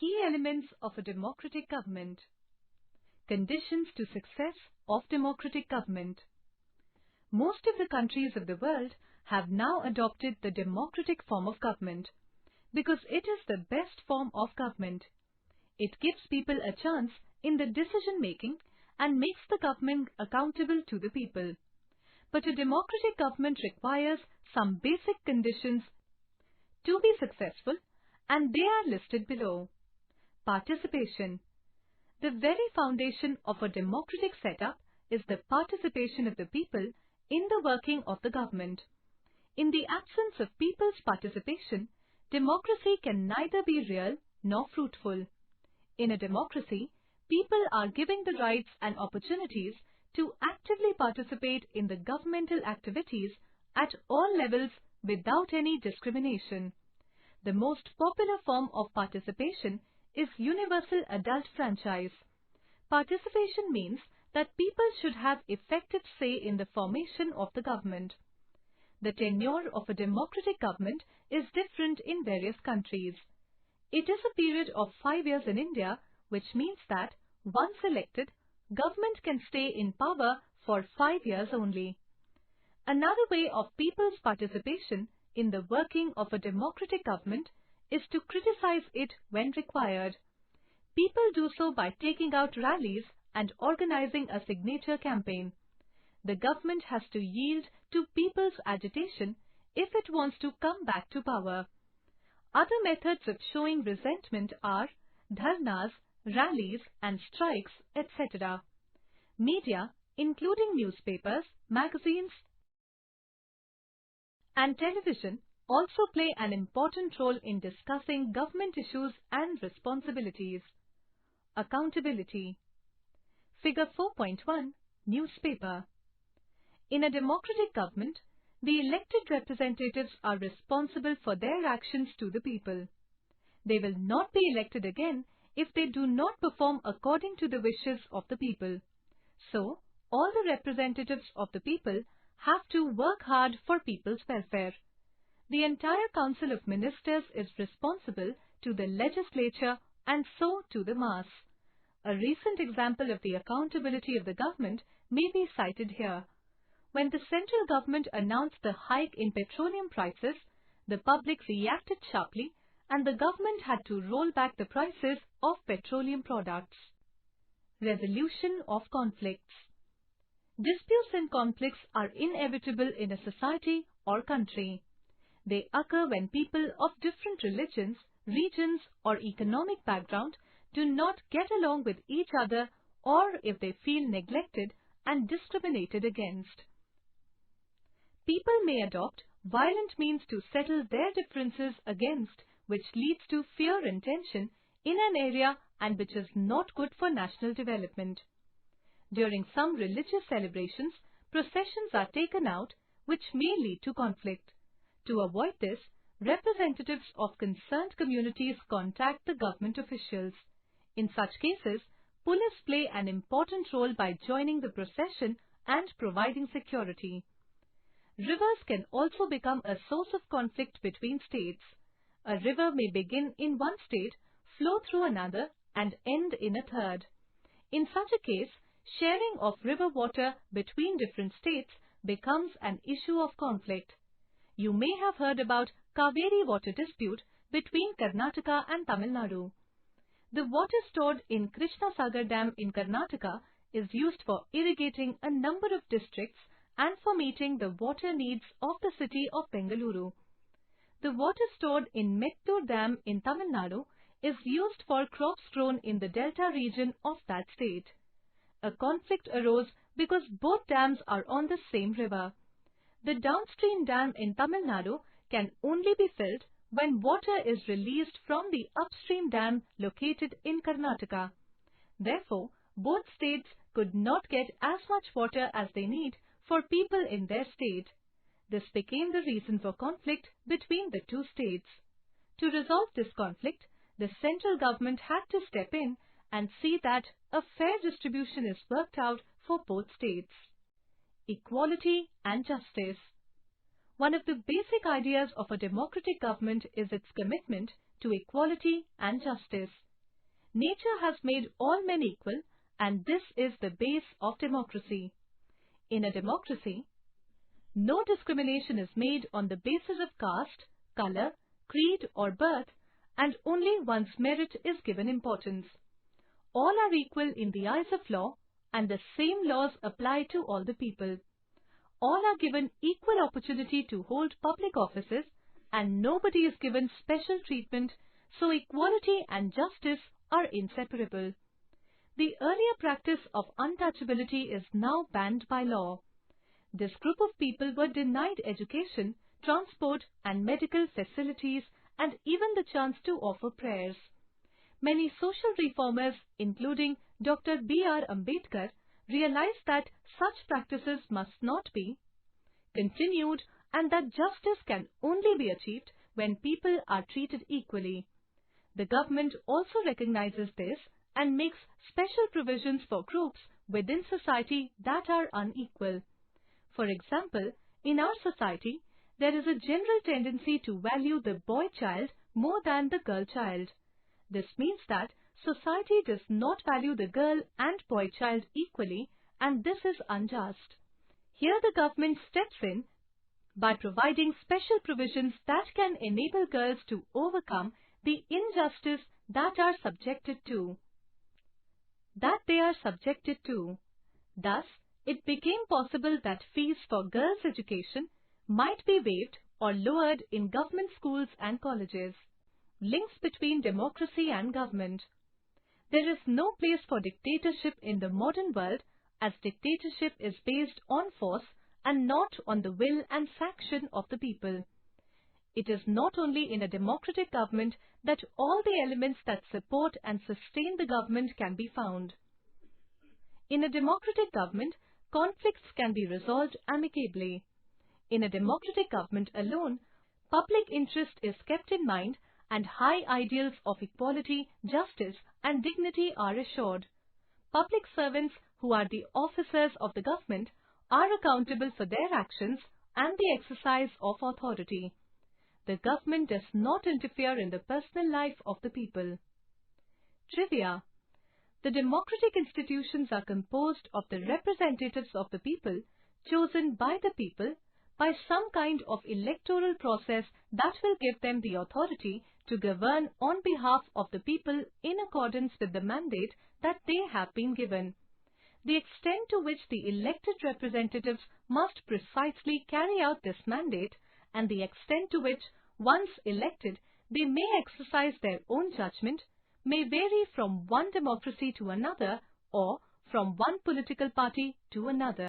Key elements of a democratic government. Conditions to success of democratic government. Most of the countries of the world have now adopted the democratic form of government because it is the best form of government. It gives people a chance in the decision making and makes the government accountable to the people. But a democratic government requires some basic conditions to be successful, and they are listed below. Participation. The very foundation of a democratic setup is the participation of the people in the working of the government. In the absence of people's participation, democracy can neither be real nor fruitful. In a democracy, people are given the rights and opportunities to actively participate in the governmental activities at all levels without any discrimination. The most popular form of participation is universal adult franchise. Participation means that people should have effective say in the formation of the government. The tenure of a democratic government is different in various countries. It is a period of 5 years in India, which means that, once elected, government can stay in power for 5 years only. Another way of people's participation in the working of a democratic government is to criticize it when required. People do so by taking out rallies and organizing a signature campaign. The government has to yield to people's agitation if it wants to come back to power. Other methods of showing resentment are dharnas, rallies and strikes, etc. Media, including newspapers, magazines, and television, also play an important role in discussing government issues and responsibilities. Accountability. Figure 4.1, Newspaper. In a democratic government, the elected representatives are responsible for their actions to the people. They will not be elected again if they do not perform according to the wishes of the people. So, all the representatives of the people have to work hard for people's welfare. The entire Council of Ministers is responsible to the legislature and so to the mass. A recent example of the accountability of the government may be cited here. When the central government announced the hike in petroleum prices, the public reacted sharply and the government had to roll back the prices of petroleum products. Resolution of conflicts. Disputes and conflicts are inevitable in a society or country. They occur when people of different religions, regions, or economic background do not get along with each other, or if they feel neglected and discriminated against. People may adopt violent means to settle their differences against, which leads to fear and tension in an area and which is not good for national development. During some religious celebrations, processions are taken out, which may lead to conflict. To avoid this, representatives of concerned communities contact the government officials. In such cases, police play an important role by joining the procession and providing security. Rivers can also become a source of conflict between states. A river may begin in one state, flow through another, and end in a third. In such a case, sharing of river water between different states becomes an issue of conflict. You may have heard about Kaveri water dispute between Karnataka and Tamil Nadu. The water stored in Krishnasagar Dam in Karnataka is used for irrigating a number of districts and for meeting the water needs of the city of Bengaluru. The water stored in Mettur Dam in Tamil Nadu is used for crops grown in the delta region of that state. A conflict arose because both dams are on the same river. The downstream dam in Tamil Nadu can only be filled when water is released from the upstream dam located in Karnataka. Therefore, both states could not get as much water as they need for people in their state. This became the reason for conflict between the two states. To resolve this conflict, the central government had to step in and see that a fair distribution is worked out for both states. Equality and justice. One of the basic ideas of a democratic government is its commitment to equality and justice. nature has made all men equal, and this is the base of democracy. In a democracy, no discrimination is made on the basis of caste, color, creed or birth, and only one's merit is given importance. All are equal in the eyes of law, and the same laws apply to all the people. All are given equal opportunity to hold public offices, and nobody is given special treatment, so equality and justice are inseparable. The earlier practice of untouchability is now banned by law. This group of people were denied education, transport and medical facilities, and even the chance to offer prayers. Many social reformers, including Dr. B.R. Ambedkar, realized that such practices must not be continued and that justice can only be achieved when people are treated equally. The government also recognizes this and makes special provisions for groups within society that are unequal. For example, in our society, there is a general tendency to value the boy child more than the girl child. This means that society does not value the girl and boy child equally, and this is unjust. Here the government steps in by providing special provisions that can enable girls to overcome the injustice that they are subjected to. Thus, it became possible that fees for girls' education might be waived or lowered in government schools and colleges. Links between democracy and government. There is no place for dictatorship in the modern world, as dictatorship is based on force and not on the will and sanction of the people. It is not only in a democratic government that all the elements that support and sustain the government can be found. In a democratic government, conflicts can be resolved amicably. In a democratic government alone, public interest is kept in mind and high ideals of equality, justice and dignity are assured. Public servants, who are the officers of the government, are accountable for their actions and the exercise of authority. The government does not interfere in the personal life of the people. Trivia. The democratic institutions are composed of the representatives of the people, chosen by the people, by some kind of electoral process that will give them the authority to govern on behalf of the people in accordance with the mandate that they have been given. The extent to which the elected representatives must precisely carry out this mandate and the extent to which, once elected, they may exercise their own judgment may vary from one democracy to another or from one political party to another.